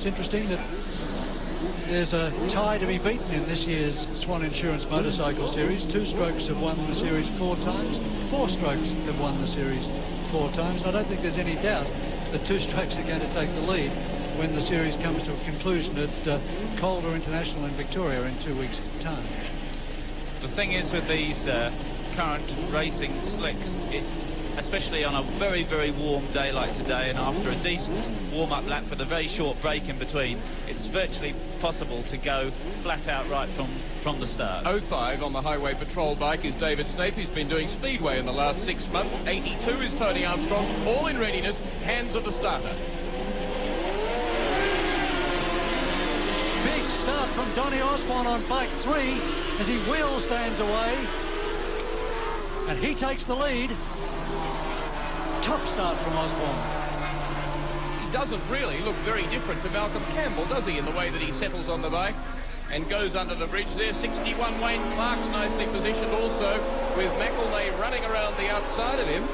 It's interesting that there's a tie to be beaten in this year's Swann Insurance Motorcycle Series. 2 Strokes have won the series 4 times. 4 Strokes have won the series 4 times. And I don't think there's any doubt that 2 Strokes are going to take the lead when the series comes to a conclusion at Calder International in Victoria in 2 weeks' time. The thing is with these current racing slicks, especially on a very, very warm day like today, and after a decent warm-up lap with a very short break in between, it's virtually possible to go flat out right from the start. 05 on the highway patrol bike is David Snape. He's been doing speedway in the last 6 months. 82 is Tony Armstrong, all in readiness, hands of the starter. Big start from Donny Osborne on bike 3 as he wheel stands away. And he takes the lead. Tough start from Osborne. He doesn't really look very different to Malcolm Campbell, does he, in the way that he settles on the bike and goes under the bridge there. 61 Wayne Clark's nicely positioned also, with McElnay running around the outside of him.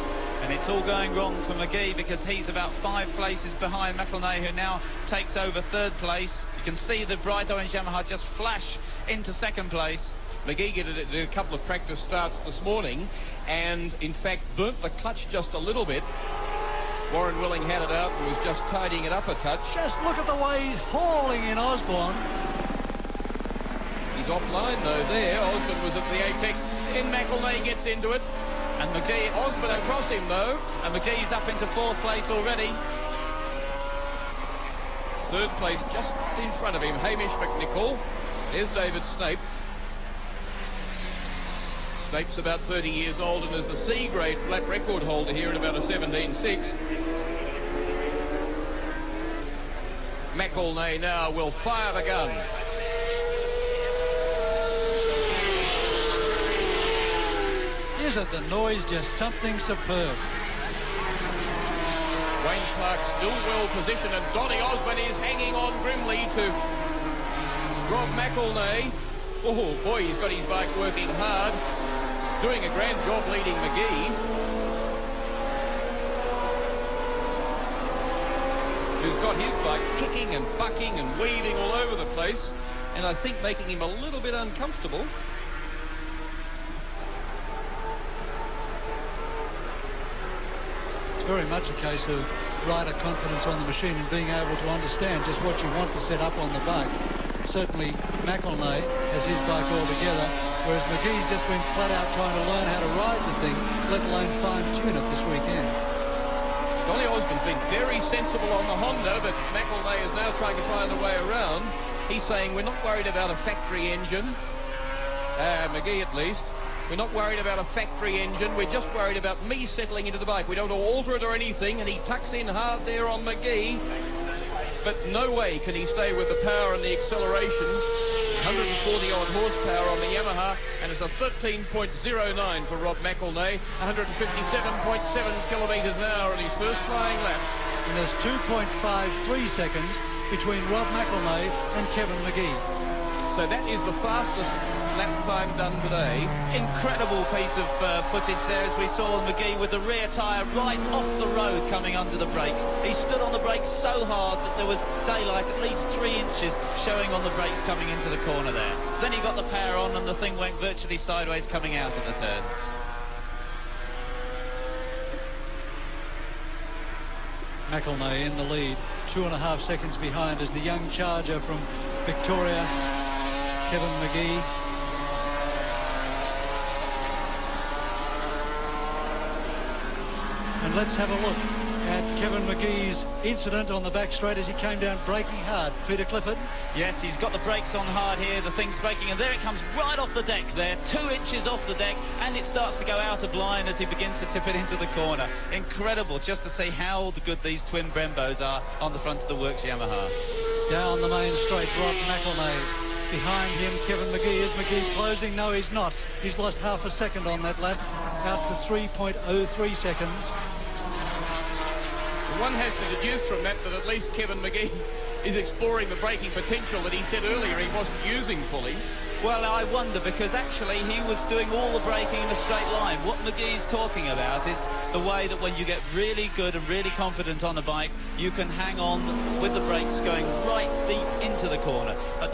And it's all going wrong for McGee because he's about 5 places behind McElnay, who now takes over 3rd place. You can see the bright orange Yamaha just flash into 2nd place. McGee did a couple of practice starts this morning and in fact burnt the clutch just a little bit. Warren Willing had it out and was just tidying it up a touch. Just look at the way he's hauling in Osborne. He's offline though there. Osborne was at the apex. Then McElnay gets into it. And McGee... Osborne across him though. And McGee's up into 4th place already. 3rd place just in front of him, Hamish McNichol. There's David Snape. Snape's about 30 years old and is the C-grade lap record holder here at about a 17.6. McElnay now will fire the gun. Isn't the noise just something superb? Wayne Clark still well positioned and Donny Osborne is hanging on grimly to Rob McElnay. Oh boy, he's got his bike working hard. Doing a grand job leading McGee, who's got his bike kicking and bucking and weaving all over the place, and I think making him a little bit uncomfortable. It's very much a case of rider confidence on the machine and being able to understand just what you want to set up on the bike. Certainly McElnay has his bike all together, whereas McGee's just been flat out trying to learn how to ride the thing, let alone fine-tune it this weekend. Donny Osborne's been very sensible on the Honda, but McElnay is now trying to find a way around. He's saying we're not worried about a factory engine, McGee at least. We're not worried about a factory engine, we're just worried about me settling into the bike. We don't alter it or anything, and he tucks in hard there on McGee. But no way can he stay with the power and the acceleration. 140 odd horsepower on the Yamaha, and it's a 13.09 for Rob McElnay. 157.7 kilometres an hour in his first flying lap. And there's 2.53 seconds between Rob McElnay and Kevin McGee. So that is the fastest lap time done today. Incredible piece of footage there as we saw McGee with the rear tyre right off the road coming under the brakes. He stood on the brakes so hard that there was daylight at least 3 inches showing on the brakes coming into the corner there. Then he got the power on and the thing went virtually sideways coming out of the turn. McElnay in the lead, 2.5 seconds behind as the young charger from Victoria, Kevin McGee. And let's have a look at Kevin McGee's incident on the back straight as he came down braking hard. Peter Clifford. Yes, he's got the brakes on hard here, the thing's braking, and there it comes right off the deck there, 2 inches off the deck, and it starts to go out of line as he begins to tip it into the corner. Incredible just to see how good these twin Brembos are on the front of the Works Yamaha. Down the main straight, Rob McElnay. Behind him, Kevin McGee. Is McGee closing? No, he's not. He's lost half a second on that lap, out to 3.03 seconds. One has to deduce from that that at least Kevin McGee is exploring the braking potential that he said earlier he wasn't using fully. Well, I wonder, because actually he was doing all the braking in a straight line. What McGee's talking about is the way that when you get really good and really confident on the bike, you can hang on with the brakes going right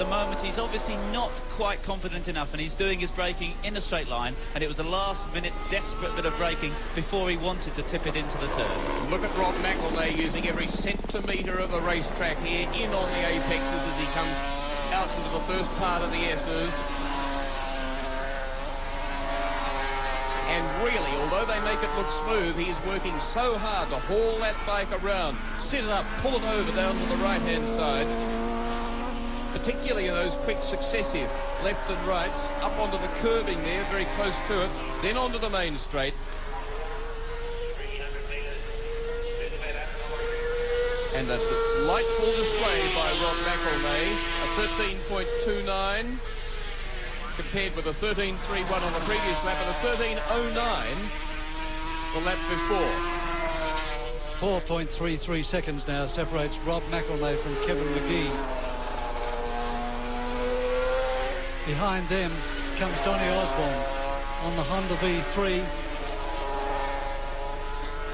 the moment he's obviously not quite confident enough, and he's doing his braking in a straight line, and it was a last-minute desperate bit of braking before he wanted to tip it into the turn. Look at Rob McElnay using every centimetre of the racetrack here, in on the apexes as he comes out into the first part of the S's. And really, although they make it look smooth, he is working so hard to haul that bike around, sit it up, pull it over down to the right-hand side, particularly in those quick successive left and rights, up onto the curbing there, very close to it, then onto the main straight. And a delightful display by Rob McElnay, a 13.29 compared with a 13.31 on the previous lap and a 13.09 the lap before. 4.33 seconds now separates Rob McElnay from Kevin McGee. Behind them comes Donny Osborne on the Honda V3.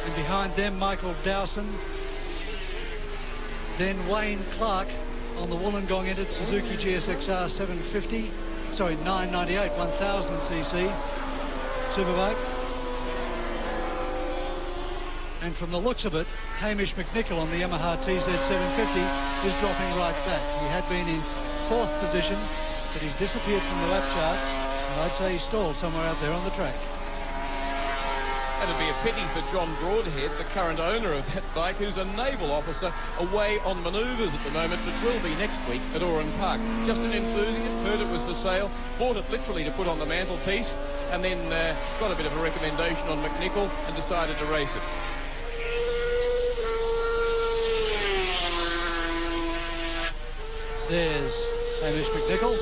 And behind them, Michael Dowson. Then Wayne Clark on the Wollongong-entered Suzuki GSXR 750. Sorry, 998 1000cc Superbike. And from the looks of it, Hamish McNichol on the Yamaha TZ750 is dropping right back. He had been in 4th position, but he's disappeared from the lap charts, and I'd say he's stalled somewhere out there on the track. That'd be a pity for John Broadhead, the current owner of that bike, who's a naval officer away on manoeuvres at the moment, but will be next week at Oran Park. Just an enthusiast, heard it was for sale, bought it literally to put on the mantelpiece, and then got a bit of a recommendation on McNichol and decided to race it. There's Hamish McNichol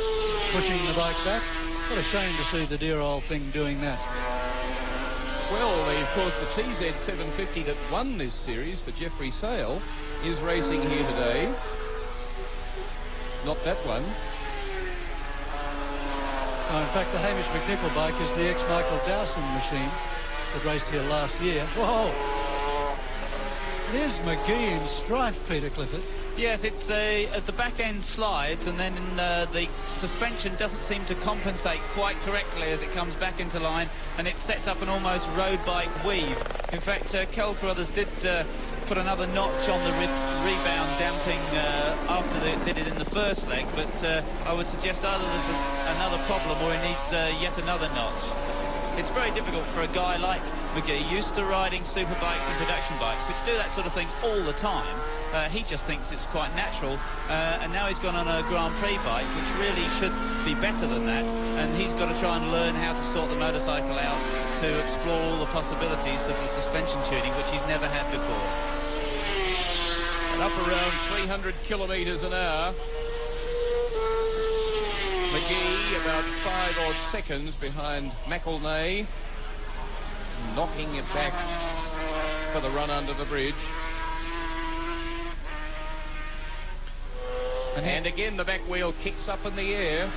pushing the bike back. What a shame to see the dear old thing doing that. Well, of course, the TZ750 that won this series for Jeffrey Sale is racing here today. Not that one. Oh, in fact, the Hamish McNichol bike is the ex-Michael Dowson machine that raced here last year. Whoa! There's McGee in strife, Peter Clifford. Yes, it's at the back end slides, and then the suspension doesn't seem to compensate quite correctly as it comes back into line, and it sets up an almost road bike weave. In fact, Kell Carruthers did put another notch on the rebound damping after they did it in the first leg, but I would suggest either there's another problem or he needs yet another notch. It's very difficult for a guy like McGee, used to riding super bikes and production bikes, which do that sort of thing all the time. He just thinks it's quite natural, and now he's gone on a Grand Prix bike, which really should be better than that, and he's got to try and learn how to sort the motorcycle out to explore all the possibilities of the suspension tuning, which he's never had before. And up around 300 kilometres an hour. McGee about 5 odd seconds behind McElnay, knocking it back for the run under the bridge. And again, the back wheel kicks up in the air.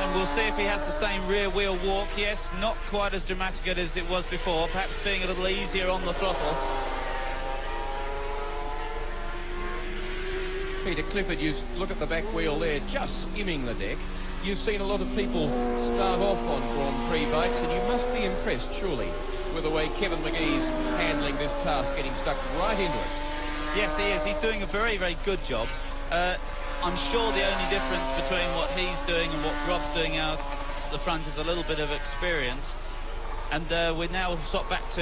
And we'll see if he has the same rear wheel walk. Yes, not quite as dramatic as it was before, perhaps being a little easier on the throttle. Peter Clifford, you look at the back wheel there, just skimming the deck. You've seen a lot of people start off on Grand Prix bikes, and you must be impressed, surely, with the way Kevin McGee's handling this task, getting stuck right into it. Yes, he is. He's doing a very, very good job. I'm sure the only difference between what he's doing and what Rob's doing out the front is a little bit of experience. And we're now swapped back to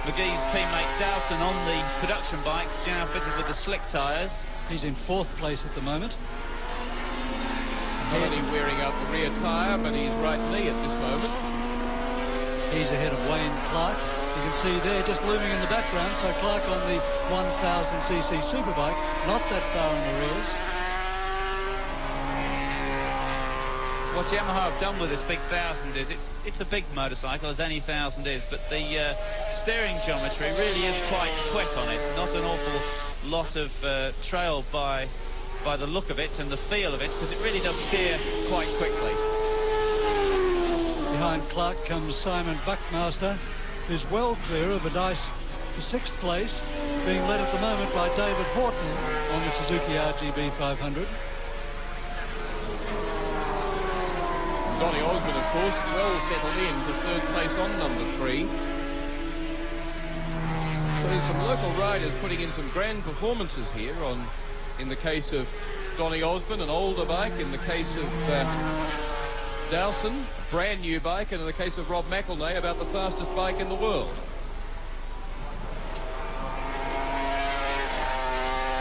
McGee's teammate Dowson on the production bike, now fitted with the slick tyres. He's in 4th place at the moment. Not only wearing out the rear tyre, but he's right knee at this moment. He's ahead of Wayne Clark. You can see there, just looming in the background, so Clark on the 1000cc Superbike, not that far in the rears. What Yamaha have done with this big 1000 is, it's a big motorcycle, as any 1000 is, but the steering geometry really is quite quick on it. Not an awful lot of trail by the look of it and the feel of it, because it really does steer quite quickly. Behind Clark comes Simon Buckmaster, who's well clear of a nice for 6th place, being led at the moment by David Horton on the Suzuki RGB 500. Donny Osmond, of course, well settled in to 3rd place on number 3. So there's some local riders putting in some grand performances here in the case of Donny Osmond, an older bike, in the case of Dowson, a brand new bike, and in the case of Rob McElnay, about the fastest bike in the world.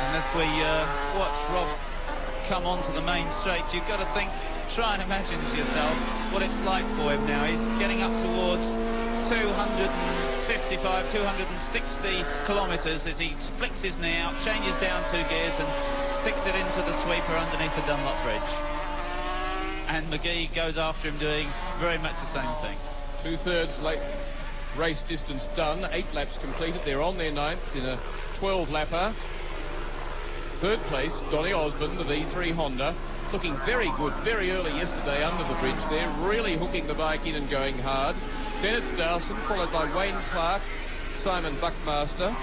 And as we watch Rob come onto the main straight, you've got to think, try and imagine to yourself what it's like for him now. He's getting up towards 255, 260 kilometres as he flicks his knee out, changes down 2 gears and sticks it into the sweeper underneath the Dunlop Bridge. And McGee goes after him doing very much the same thing. 2/3 late race distance done, 8 laps completed. They're on their 9th in a 12-lapper. 3rd place, Donny Osmond, the V3 Honda, looking very good very early yesterday under the bridge there, really hooking the bike in and going hard. Then it's Dowson, followed by Wayne Clark, Simon Buckmaster.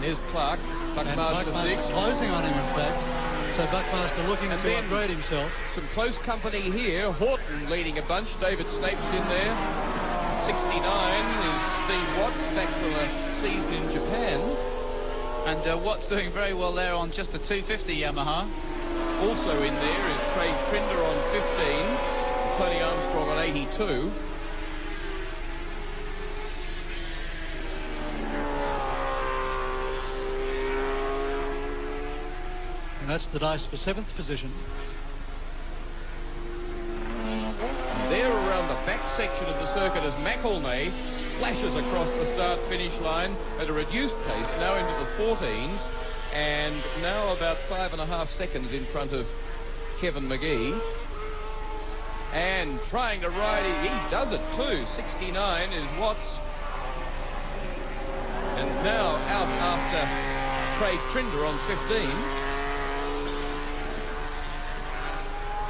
There's Clark, Buckmaster 6. Closing on him, in fact. So Buckmaster looking to upgrade himself. Some close company here. Horton leading a bunch. David Snape's in there. 69 is Steve Watts, back from a season in Japan. And Watts doing very well there on just a 250 Yamaha. Also in there is Craig Trinder on 15, and Tony Armstrong on 82. And that's the dice for 7th position. There around the back section of the circuit as McElnay flashes across the start-finish line at a reduced pace, now into the 14s, and now about 5.5 seconds in front of Kevin McGee. And trying to ride it, he does it too. 69 is Watts. And now out after Craig Trinder on 15.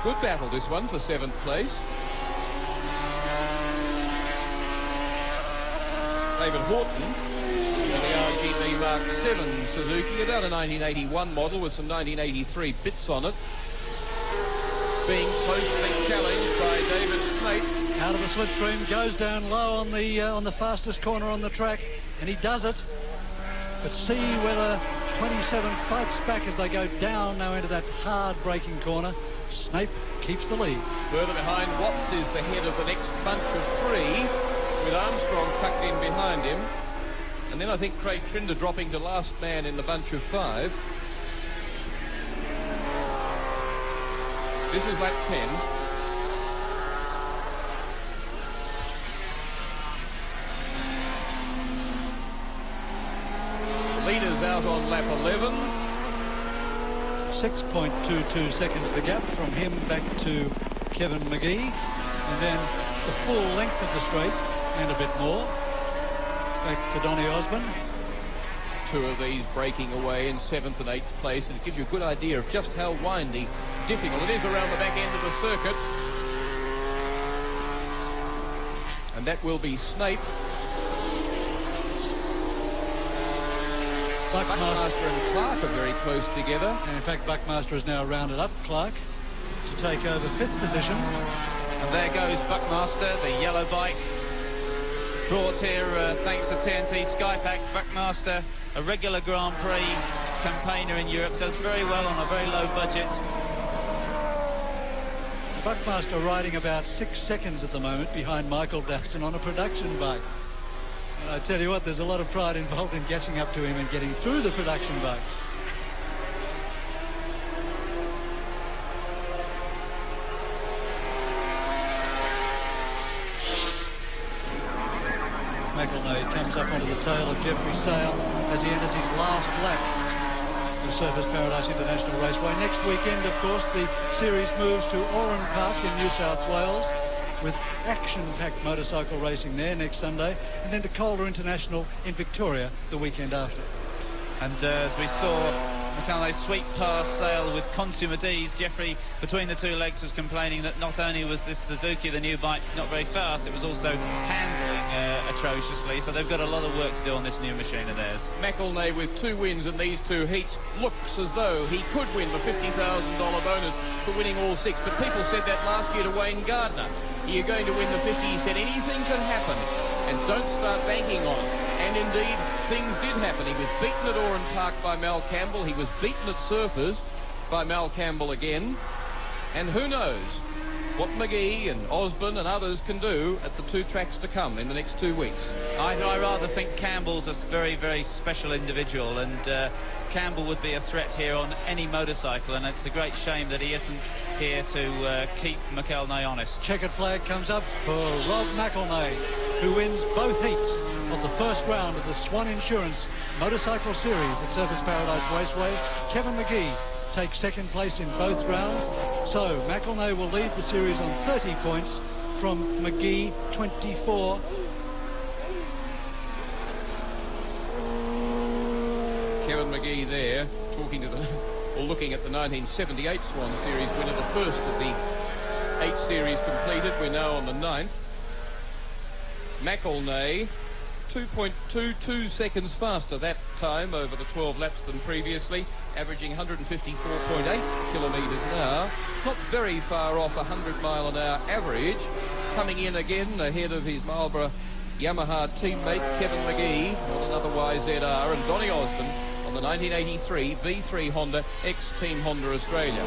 Good battle, this one, for 7th place. David Horton in the RGB Mark 7 Suzuki, about a 1981 model with some 1983 bits on it. Being closely challenged by David Snape. Out of the slipstream, goes down low on the fastest corner on the track, and he does it. But see whether 27 fights back as they go down now into that hard braking corner. Snape keeps the lead. Further behind, Watts is the head of the next bunch of 3, with Armstrong tucked in behind him. And then I think Craig Trinder dropping to last man in the bunch of 5. This is lap 10. The leader's out on lap 11. 6.22 seconds the gap from him back to Kevin McGee. And then the full length of the straight and a bit more back to Donny Osmond. 2 of these breaking away in 7th and 8th place, and it gives you a good idea of just how windy, difficult it is around the back end of the circuit. And that will be Snape. Buckmaster and Clark are very close together. And in fact, Buckmaster has now rounded up Clark to take over 5th position. And there goes Buckmaster, the yellow bike. Brought here thanks to TNT Skypack. Buckmaster, a regular Grand Prix campaigner in Europe, does very well on a very low budget. Buckmaster riding about 6 seconds at the moment behind Michael Dowson on a production bike. And I tell you what, there's a lot of pride involved in catching up to him and getting through the production bike. McElnay comes up onto the tail of Jeffrey Sale as he enters his last lap of Surfers Paradise International Raceway. Next weekend, of course, the series moves to Oran Park in New South Wales with action-packed motorcycle racing there next Sunday, and then to Calder International in Victoria the weekend after. And as we saw McElnay's sweet pass sailed with consummate ease. Jeffrey, between the two legs, was complaining that not only was this Suzuki, the new bike, not very fast, it was also handling atrociously. So they've got a lot of work to do on this new machine of theirs. McElnay with 2 wins in these 2 heats looks as though he could win the $50,000 bonus for winning all 6. But people said that last year to Wayne Gardner. Are you going to win the 50? He said anything can happen, and don't start banking on it. And indeed, things did happen. He was beaten at Oran Park by Mal Campbell. He was beaten at Surfers by Mal Campbell again. And who knows what McGee and Osborne and others can do at the 2 tracks to come in the next 2 weeks. I rather think Campbell's a very, very special individual, and Campbell would be a threat here on any motorcycle, and it's a great shame that he isn't here to keep McElnay honest. Checkered flag comes up for Rob McElnay, who wins both heats of the first round of the Swann Insurance Motorcycle Series at Surfers Paradise Raceway. Kevin McGee takes second place in both rounds. So McElnay will lead the series on 30 points from McGee 24. Kevin McGee there talking to or looking at the 1978 Swann Series winner, the first of the 8 series completed. We're now on the 9th. McElnay 2.22 seconds faster that time over the 12 laps than previously, averaging 154.8 kilometres an hour. Not very far off a 100-mile-an-hour average. Coming in again ahead of his Marlborough Yamaha teammate Kevin McGee on another YZR, and Donny Osborne on the 1983 V3 Honda ex-Team Honda Australia.